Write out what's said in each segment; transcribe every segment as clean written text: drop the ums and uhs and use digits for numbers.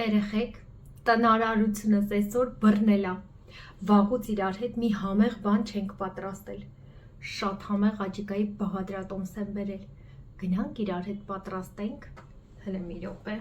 Երեխեք, տնարարությունս այսօր բռնել է, վաղուց իրար հետ մի համեղ բան չենք պատրաստել, շատ համեղ աջիկայի բաղադրատոմս եմ բերել, գնանք իրար հետ պատրաստենք, հլը մի րոպե,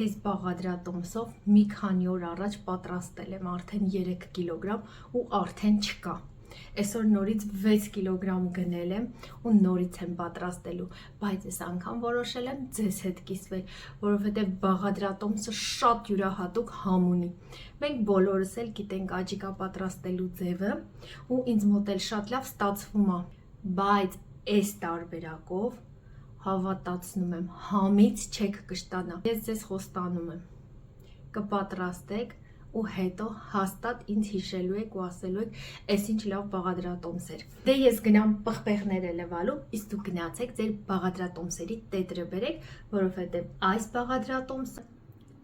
այս բաղադրատոմսով մի քանի օր առաջ պատրաստել եմ արդեն 3 կիլոգրամ ու արդեն չկա, այսօր նորից 6 կիլոգրամ գնել եմ ու նորից եմ պատրաստելու, բայց այս անգամ որոշել եմ ձեզ հետ կիսվել, որովհետև բաղադրատոմսը շատ յուրահատուկ համ ունի, մենք բոլորս էլ գիտենք աջիկա պատրաստելու ձևը ու ինձ մոտ էլ շատ լավ ստացվում է, բայց այս տարբերակով հավատացնում եմ, համից չեք կշտանա, ես ձեզ խոստանում եմ, կպատրաստեք ու հետո հաստատ ինձ հիշելու եք ու ասելու եք, այս ինչ լավ բաղադրատոմս էր։ Դե ես գնամ պղպեղները լվալու, իսկ դուք գնացեք ձեր բաղադրատոմսերի տետրը բերեք, որովհետև այս բաղադրատոմսը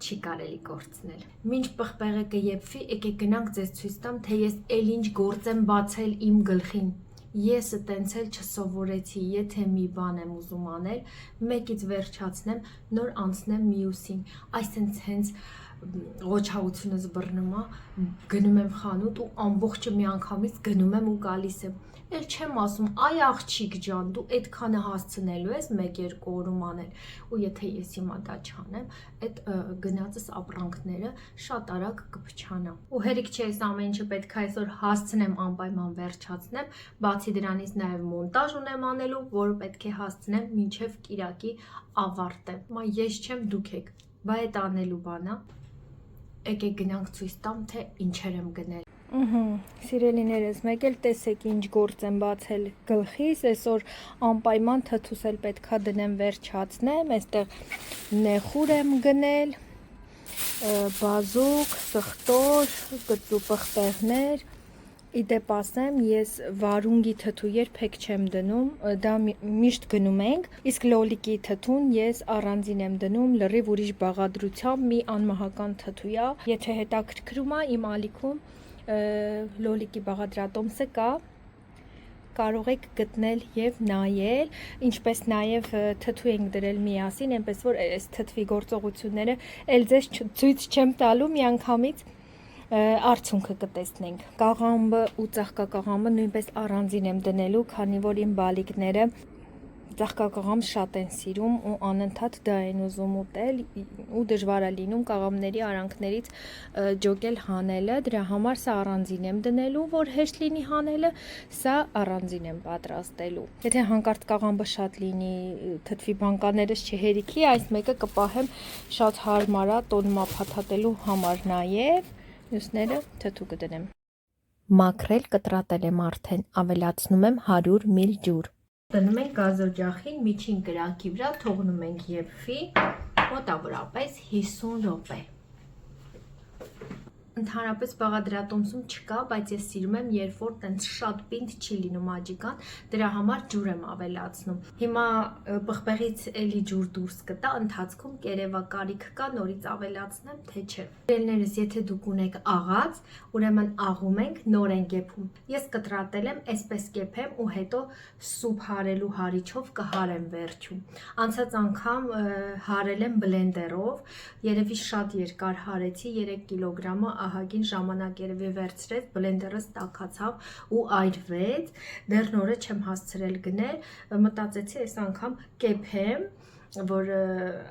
չի կարելի կորցնել։ Մինչ պղպեղը կեփվի, եկեք գնանք ձեզ ցույց տամ, թե ես էլ ինչ գործ եմ բացել իմ գլխին։ Ես տենց էլ չսովորեցի, եթե մի բան եմ ուզում անել, մեկից վերջացնեմ, նոր անցնեմ մյուսին, այսինքն հենց ղոչաղությունս բռնում է, գնում եմ խանութ ու ամբողջը միանգամից գնում եմ ու գալիս եմ, էլ չեմ ասում, այ աղջիկ ջան, դու այդքանը հասցնելու ես 1-2 օրում անել, ու եթե ես հիմա դա չանեմ, այդ գնացս ապրանքները շատ արագ կփչանա։ Ու հերիք չէ, այս ամեն ինչը պետք է այսօր հասցնեմ անպայման վերջացնեմ, բացի դրանից նաև մոնտաժ ունեմ անելու, որը պետք է հասցնեմ մինչև կիրակի ավարտեմ։ Մա ես չեմ, դուք եք, բա այդ անելու բան է։ Եկեք գնանք ցույց տամ, թե ինչեր եմ գնել։ Սիրելիներս, մեկ էլ տեսեք ինչ գործ եմ բացել գլխիս, այսօր անպայման թթուս էլ պետքա դնեմ վերջացնեմ, այստեղ նեխուր եմ գնել, բազուկ, սխտոր, կծու պղպեղներ, իդեպ ասեմ, ես վարունգի թթու երբեք չեմ դնում, դա միշտ գնում ենք, իսկ լոլիկի թթուն ես առանձին եմ դնում, լրիվ ուրիշ բաղադրությամբ մի անմահական թթու է, եթե հետաքրքրում է իմ ալիքում լոլիկի բաղադրատոմսը կա, կարող եք գտնել եւ նայել, ինչպես նաեւ թթու ենք դրել միասին, այնպես որ այս թթվի գործողությունները ել ձեզ ցույց չեմ տալու միանգամից արդյունքը կտեսնենք։ Կաղամբը ու ծաղկակաղամբը նույնպես առանձին եմ դնելու, քանի որ իմ բալիկները ծաղկակաղամբ շատ են սիրում ու անընդհատ դա են ուզում ուտել ու դժվար է լինում կաղամբների արանքներից ջոկել հանելը, դրա համար սա առանձին եմ դնելու, որ հեշտ լինի հանելը, սա առանձին եմ պատրաստելու։ Եթե հանկարծ կաղամբը շատ լինի, թթվի բանկաներս չհերիքի, այս մեկը կպահեմ շատ հարմար է տոնումա փաթաթելու համար նաև, մյուսները թթու կդնեմ։ Մաքրել կտրատել եմ արդեն, ավելացնում եմ 100 մլ ջուր։ Դնում ենք գազօջախին միջին կրակի վրա, թողնում ենք եփվի մոտավորապես 50 րոպե։ Ընդհանրապես բաղադրատոմսում չկա, բայց ես սիրում եմ, երբ որ տենց շատ պինդ չի լինում աջիկան, դրա համար ջուր եմ ավելացնում։ Հիմա պղպեղից էլի ջուր դուրս կտա, ընթացքում կերևակարիք կա, նորից ավելացնեմ, թե չէ։ Սիրելիներս, եթե դուք ունեք աղած, ուրեմն աղում ենք, նոր ենք եփում։ Ես կտրատել եմ, այսպես կեփեմ ու հետո սուփ հարելու հարիչով կհարեմ վերջում։ Անցած անգամ հարել եմ բլենդերով, երևի շատ երկար հարեցի, 3 կիլոգրամը ահագին ժամանակ երևի վերցրեց, բլենդերս տաքացավ ու այրվեց, դեռ նորը չեմ հասցրել գնել, մտածեցի այս անգամ կեփեմ, որ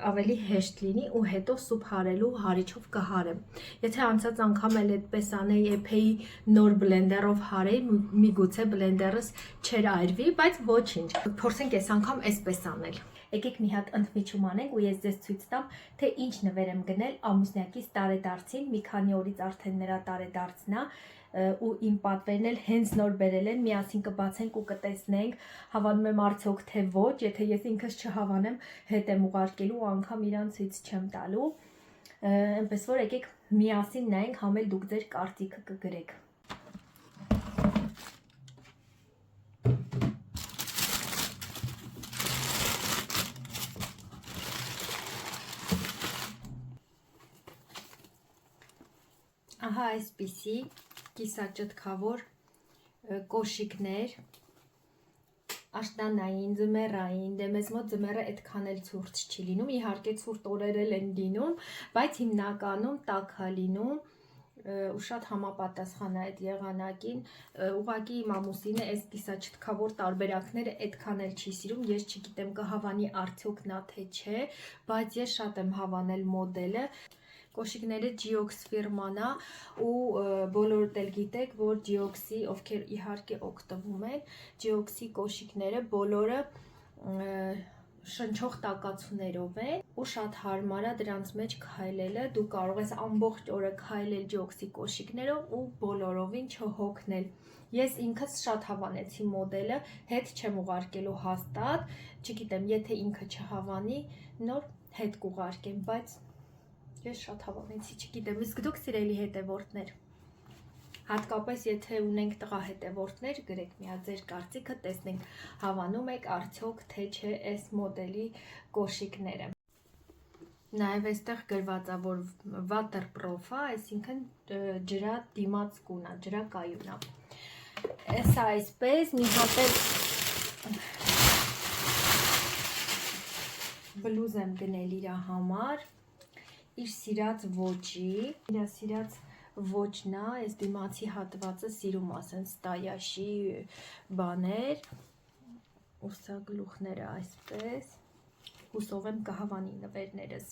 ավելի հեշտ լինի ու հետո սուփ հարելու հարիչով կհարեմ։ Եթե անցած անգամ էլ այդպես անեի, եփեի նոր բլենդերով հարեի, միգուցե բլենդերս չէր այրվի, բայց ոչինչ։ Փորձենք այս անգամ այսպես անել։ Եկեք մի հատ ընդմիջում անենք ու ես ձեզ ցույց տամ, թե ինչ նվեր եմ գնել ամուսնյակիս տարեդարձին, մի քանի օրից արդեն նրա տարեդարձն է ու իմ պատվերն էլ հենց նոր բերել են, միասին կբացենք ու կտեսնենք, հավանում եմ արդյոք թե ոչ, եթե ես ինքս չհավանեմ, հետ եմ ուղարկելու ու անգամ իրան ցույց չեմ տալու, այնպես որ եկեք միասին նայենք, համ էլ դուք ձեր կարծիքը կգրեք։ Ահա այսպիսի կիսաճտքավոր կոշիկներ աշտանային, ձմեռային, դե մեզ մոտ ձմեռը այդքան էլ ցուրտ չի լինում, իհարկե ցուրտ օրեր էլ են լինում, բայց հիմնականում տաք է լինում ու շատ համապատասխան է այդ եղանակին, ուղղակի իմ ամուսինը այս կիսաչտքավոր տարբերակները այդքան էլ չի սիրում, ես չգիտեմ կհավանի արդյոք նա թե չէ, բայց ես շատ եմ հավանել մոդելը։ Կոշիկները Geox ֆիրման է ու բոլորդ էլ գիտեք, որ Geox-ի, ովքեր իհարկե օգտվում են, Geox-ի կոշիկները բոլորը շնչող տակացուներով են ու շատ հարմար է դրանց մեջ քայլելը, դու կարող ես ամբողջ օրը քայլել Geox-ի կոշիկներով ու բոլորովին չհոգնել։ Ես ինքս շատ հավանեցի մոդելը, հետ չեմ ուղարկելու հաստատ, չգիտեմ, եթե ինքը չհավանի, նոր հետ կուղարկեմ, բայց ես շատ հավանեցի, չգիտեմ, իսկ դուք սիրելի հետևորդներ, հատկապես եթե ունենք տղա հետևորդներ, գրեք մի հատ ձեր կարծիքը, տեսնենք հավանում եք արդյոք թե չէ այս մոդելի կոշիկները։ Նաև այստեղ գրված է, որ waterproof է, այսինքն ջրադիմացկուն է, ջրակայուն է։ Սա այսպես, մի հատ էլ բլուզ եմ գնել իր համար, իր սիրած ոճի, իր սիրած ոճն է, այս դիմացի հատվածը սիրում ասենց տայաշի բաներ, ու սա գլուխները այսպես, հուսով եմ կհավանի նվերներս։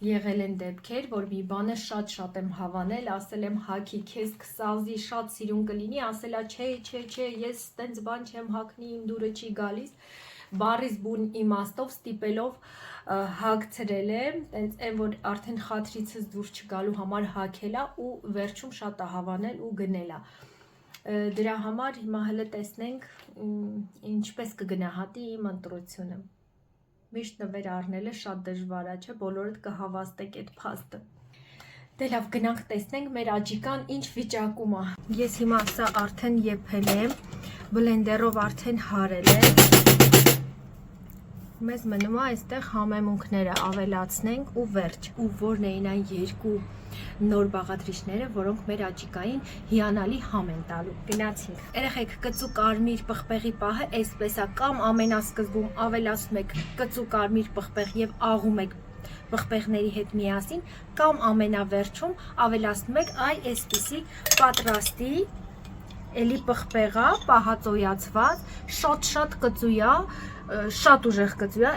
Եղել են դեպքեր, որ մի բանը շատ եմ հավանել, ասել եմ հագի քեզ քսազի շատ սիրուն կլինի, ասելա չէ, ես տենց բան չեմ հագնի, իմ դուրը չի գալիս, բառից բուն իմաստով ստիպելով հագցրել եմ, տենց այն որ արդեն խաթրիցս դուրս չգալու համար հագելա ու վերջում շատ է հավանել ու գնելա։ Դրա համար հիմա հələ տեսնենք ինչպես կգնահատի իմ ընտրությունը։ Միշտ նվեր առնելը շատ դժվար է, չէ, բոլորդ կհավաստեք այդ փաստը։ Դե լավ, գնանք տեսնենք մեր աջիկան ինչ վիճակում է։ Ես հիմա սա արդեն եփել եմ, բլենդերով արդեն հարել եմ։ Մեզ մնում է այստեղ համեմունքները ավելացնենք ու վերջ։ Ու որն էին այն երկու նոր բաղադրիչները, որոնք մեր աջիկային հիանալի համ են տալու։ Գնացինք։ Երեխեք, կծու կարմիր պղպեղի պահը այսպես է, կամ ամենասկզբում ավելացնում եք կծու կարմիր պղպեղ եւ աղում եք պղպեղների հետ միասին, կամ ամենավերջում ավելացնում եք այսպիսի պատրաստի էլի պղպեղա, պահածոյացված, շատ կծու է, շատ ուժեղ կծու է,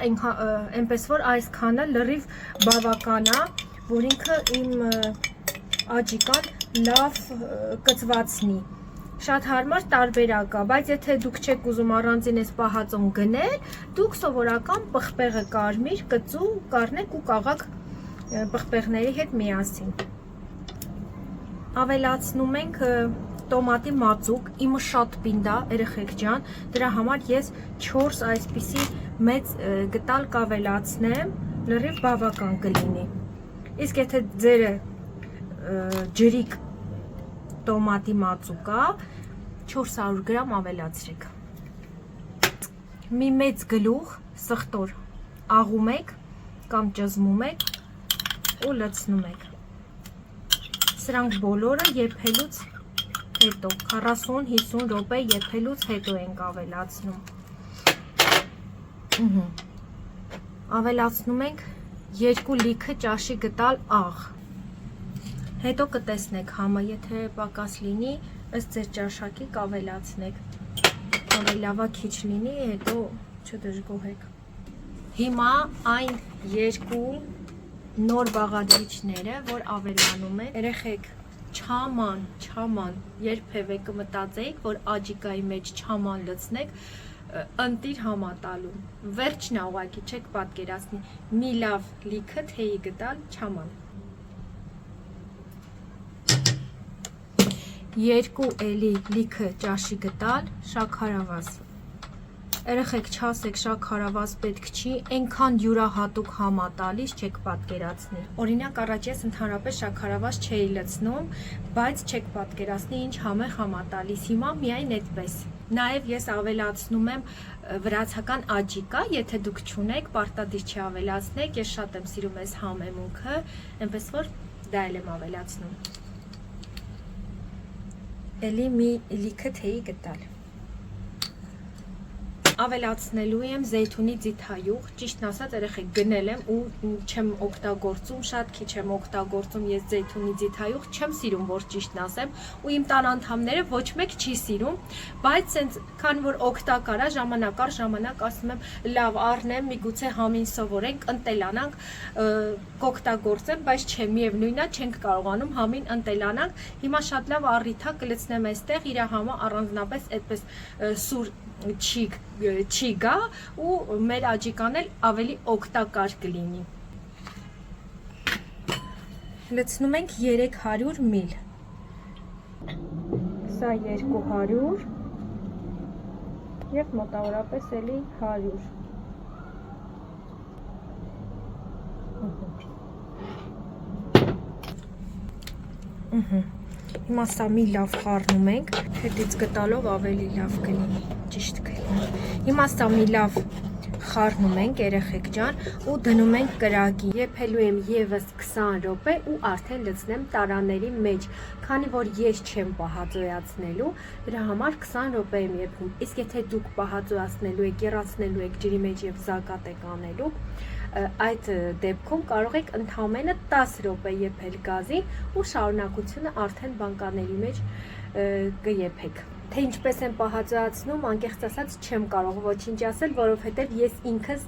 այնպես որ այսքանը լրիվ բավական է, որ ինքը իմ աջիկան լավ կծվածնի։ Շատ հարմար տարբերակ է, բայց եթե դուք չեք ուզում առանձին այս պահածոն գնել, դուք սովորական պղպեղը կարմիր կծու կառնեք ու կաղաք պղպեղների հետ միասին։ Ավելացնում ենք տոմատի մածուկ, իմը շատ պինդ է, երեխեք ջան, դրա համար ես 4 այսպիսի մեծ գտալ կավելացնեմ, լրիվ բավական կլինի։ Իսկ եթե ձերը ջրիկ տոմատի մածուկ է, 400 գրամ ավելացրեք։ Մի մեծ գլուխ սխտոր աղում եք կամ ճզմում եք ու լցնում եք։ Սրանք բոլորը եփելուց հետո 40-50 րոպե եփելուց հետո ենք ավելացնում։ Ավելացնում ենք 2 լիքը ճաշի գտալ աղ։ Հետո կտեսնեք համը, եթե պակաս լինի, ըստ ձեր ճաշակի կավելացնեք։ Ավելավա քիչ լինի, հետո չդժգոհեք։ Հիմա այն 2 նոր բաղադրիչները, որ ավելանում են, երեխեք, չաման, երբևէ կմտածեիք, որ աջիկայի մեջ չաման լցնեք, ընտիր համատալու, վերջն է ուղղակի, չեք պատկերացնի, մի լավ լիքը թեյի գտալ չաման։ 2 էլի լիքը ճաշի գտալ շաքարավազ։ Երեխեք, չասեք շաքարավազ պետք չի, այնքան յուրահատուկ համ է տալիս, չեք պատկերացնի։ Օրինակ, առաջ ես ընդհանրապես շաքարավազ չէի լցնում, բայց չեք պատկերացնի ինչ համեղ համ է տալիս։ Հիմա միայն այդպես։ Նաև ես ավելացնում եմ վրացական աջիկա, եթե դուք չունեք, պարտադիր չի ավելացնեք, ես շատ եմ սիրում այս համեմունքը, այնպես որ դա էլ եմ ավելացնում։ Էլի մի լիքը թեյի գտալ։ ավելացնելու եմ զեյթունի ձիթայուղ, ճիշտն ասած երեխեք գնել եմ ու չեմ օգտագործում, շատ քիչ եմ օգտագործում ես զեյթունի ձիթայուղ, չեմ սիրում, որ ճիշտն ասեմ, ու իմ տան անդամները ոչ մեկ չի սիրում, բայց սենց քան որ օգտակար է, ժամանակ առ ժամանակ ասում եմ լավ առնեմ, միգուցե համին սովորենք, ընտելանանք, կօգտագործեմ, բայց չէ, միևնույնն է, չենք կարողանում համին ընտելանանք։ Հիմա շատ լավ առիթ է, կլցնեմ այստեղ, իր համը առանձնապես այդպես սուր չի գա ու մեր աջիկան էլ ավելի օգտակար կլինի։ Լցնում ենք 300 մլ, սա 200 և մոտավորապես էլի 100։ Հիմա սա մի լավ խառնում ենք, հետից գտալով ավելի լավ կլինի, ճիշտ կլինի։ Հիմա սա մի լավ խառնում ենք, երեխեք ջան, ու դնում ենք կրակի։ Եփելու եմ եւս 20 րոպե ու արդեն լցնեմ տարաների մեջ, քանի որ ես չեմ պահածոյացնելու, դրա համար 20 րոպե եմ եփում։ Իսկ եթե դուք պահածոյացնելու եք, կեռացնելու եք ջրի մեջ եւ զակատ եք անելու, այդ դեպքում կարող եք ընդամենը 10 րոպե եփել գազին ու շարունակությունը արդեն բանկաների մեջ կեփեք։ Թե ինչպես եմ պահածոյացնում, անկեղծ ասած չեմ կարող ոչինչ ասել, որովհետև ես ինքս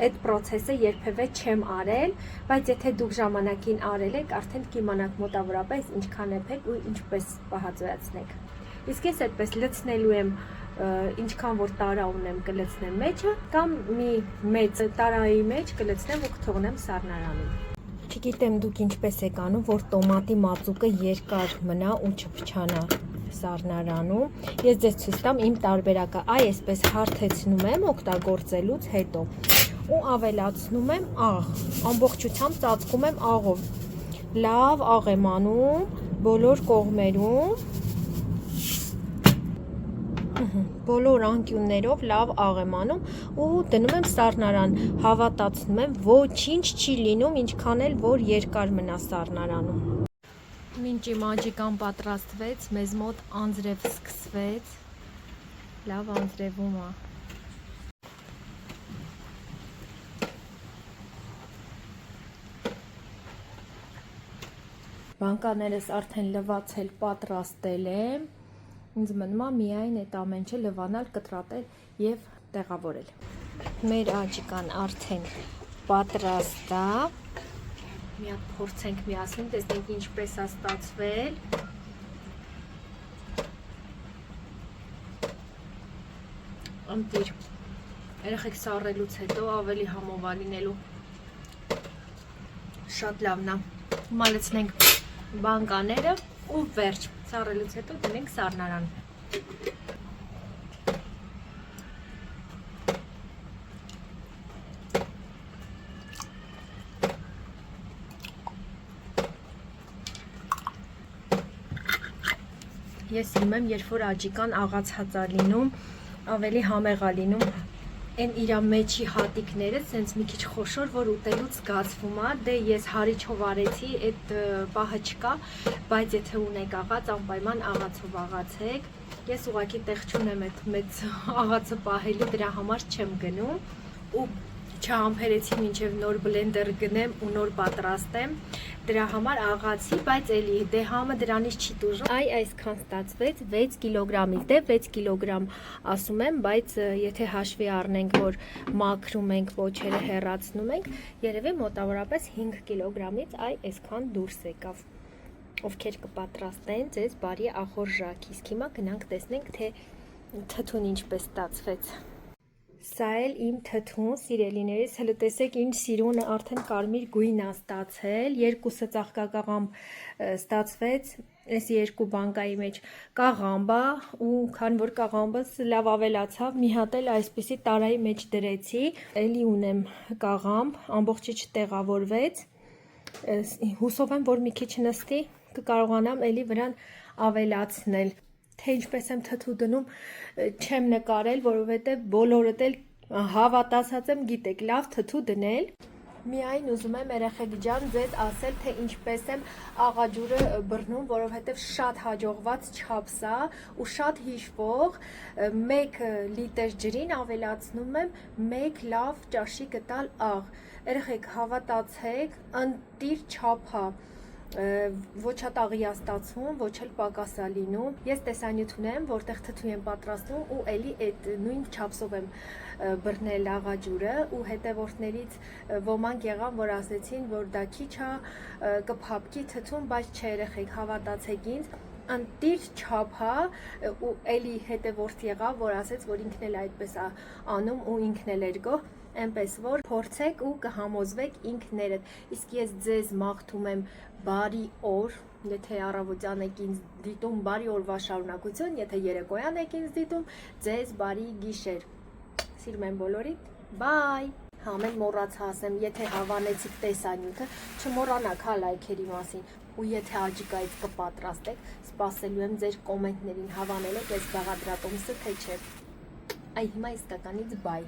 այդ process-ը երբևէ չեմ արել, բայց եթե դուք ժամանակին արել եք, արդեն կիմանաք մոտավորապես ինչքան եփեք ու ինչպես պահածոյացնեք։ Իսկ ես այդպես լցնելու եմ ինչքան որ տարա ունեմ կլցնեմ մեջը, կամ մի մեծ տարայի մեջ կլցնեմ ու կթողնեմ սառնարանում։ Չգիտեմ դուք ինչպես եք անում, որ տոմատի մածուկը երկար մնա ու չփչանա սառնարանում։ Ես ձեզ ցույց տամ իմ տարբերակը, այսպես հարթեցնում եմ օգտագործելուց հետո ու ավելացնում եմ աղ, ամբողջությամբ ծածկում եմ աղով։ Լավ աղ եմ անում բոլոր կողմերում, բոլոր անկյուններով լավ աղ եմ անում ու դնում եմ սառնարան, հավատացնում եմ ոչինչ չի լինում, ինչքան էլ որ երկար մնա սառնարանում։ Մինչ իմ աջիկան պատրաստվեց, մեզ մոտ անձրև սկսվեց, լավ անձրևում է։ Բանկաներս արդեն լվացել, պատրաստել եմ, ինձ մնում է միայն այդ ամեն ինչը լվանալ, կտրատել և տեղավորել։ Մեր աջիկան արդեն պատրաստ է։ Մի հատ փորձենք միասին, տեսնենք ինչպես է ստացվել։ Ընտիր, երեխեք սառելուց հետո ավելի համովա լինելու։ Շատ լավն է։ Հիմա լցնենք բանկաները ու վերջ, սառելուց հետո դնենք սառնարան։ Ես սիրում եմ, երբ որ աջիկան աղացած է լինում, ավելի համեղ է լինում, այն իր մեջի հատիկները սենց մի քիչ խոշոր, որ ուտելուց զգացվում է, դե ես հարիչով արեցի, այդ պահը չկա, բայց եթե ունեք աղաց, անպայման աղացով աղացեք։ Ես ուղղակի տեղ չունեմ այդ մեծ աղացը պահելու, դրա համար չեմ գնում ու չհամբերեցի մինչև նոր բլենդեր գնեմ ու նոր պատրաստեմ, դրա համար աղացի, բայց էլի դե համը դրանից չի տուժում։ Այսքան ստացվեց 6 կիլոգրամից, դե 6 կիլոգրամ ասում եմ, բայց եթե հաշվի առնենք, որ մաքրում ենք, պոչերը հեռացնում ենք, երևի մոտավորապես 5 կիլոգրամից այսքան դուրս եկավ։ Ովքեր կպատրաստեն, ձեզ բարի ախորժակ, իսկ հիմա գնանք տեսնենք, թե թթուն ինչպես ստացվեց։ Սա էլ իմ թթուն, սիրելիներիս, հələ տեսեք ինչ սիրունը արդեն կարմիր գույն է ստացել, երկուսը ծաղկակաղամբ ստացվեց, այս երկու բանկայի մեջ կաղամբ է ու քան որ կաղամբս լավ ավելացավ, մի հատ էլ այսպիսի տարայի մեջ դրեցի, էլի ունեմ կաղամբ, ամբողջը չտեղավորվեց, հուսով եմ, որ մի քիչ նստի, կկարողանամ էլի վրան ավելացնել։ Թե ինչպես եմ թթու դնում, չեմ նկարել, որովհետև բոլորդ էլ հավատացած եմ, գիտեք, լավ թթու դնել։ Միայն ուզում եմ երեխեք ջան ձեզ ասել, թե ինչպես եմ աղաջուրը բռնում, որովհետև շատ հաջողված չափս է ու շատ հիշվող 1 լիտր ջրին ավելացնում եմ 1 լավ ճաշի գտալ աղ։ Երեխեք հավատացեք, ընտիր չափ է, ոչ ատաղի ստացվում, ոչ էլ պակաս է լինում։ Ես տեսանյութ ունեմ, որտեղ թթու եմ պատրաստում ու էլի այդ նույն չափսով եմ բռնել աղաջուրը ու հետևորդներից ոմանք եղան, որ ասեցին, որ դա քիչ է, կփափկի թթուն, բայց չէ երեխեք, հավատացեք ինձ, ընտիր չափ է ու էլի հետևորդ եղավ, որ ասեց, որ ինքն էլ այդպես է անում ու ինքն էլ էր գոհ, այնպես որ փորձեք ու կհամոզվեք ինքներդ։ Իսկ ես ձեզ մաղթում եմ բարի օր, եթե առավոտյան եք ինձ դիտում, բարի օրվա շարունակություն, եթե երեկոյան եք ինձ դիտում, ձեզ բարի գիշեր։ Սիրում եմ բոլորիդ, բայ։ Ամեն մոռացա ասեմ, եթե հավանեցիք տեսանյութը, չմոռանաք հա լայքերի մասին, ու եթե աջիկայից կպատրաստեք, սպասելու եմ ձեր կոմենտներին, հավանել եք այս բաղադրատոմսը, թե չէ։ Այ հիմա իսկականից բայ։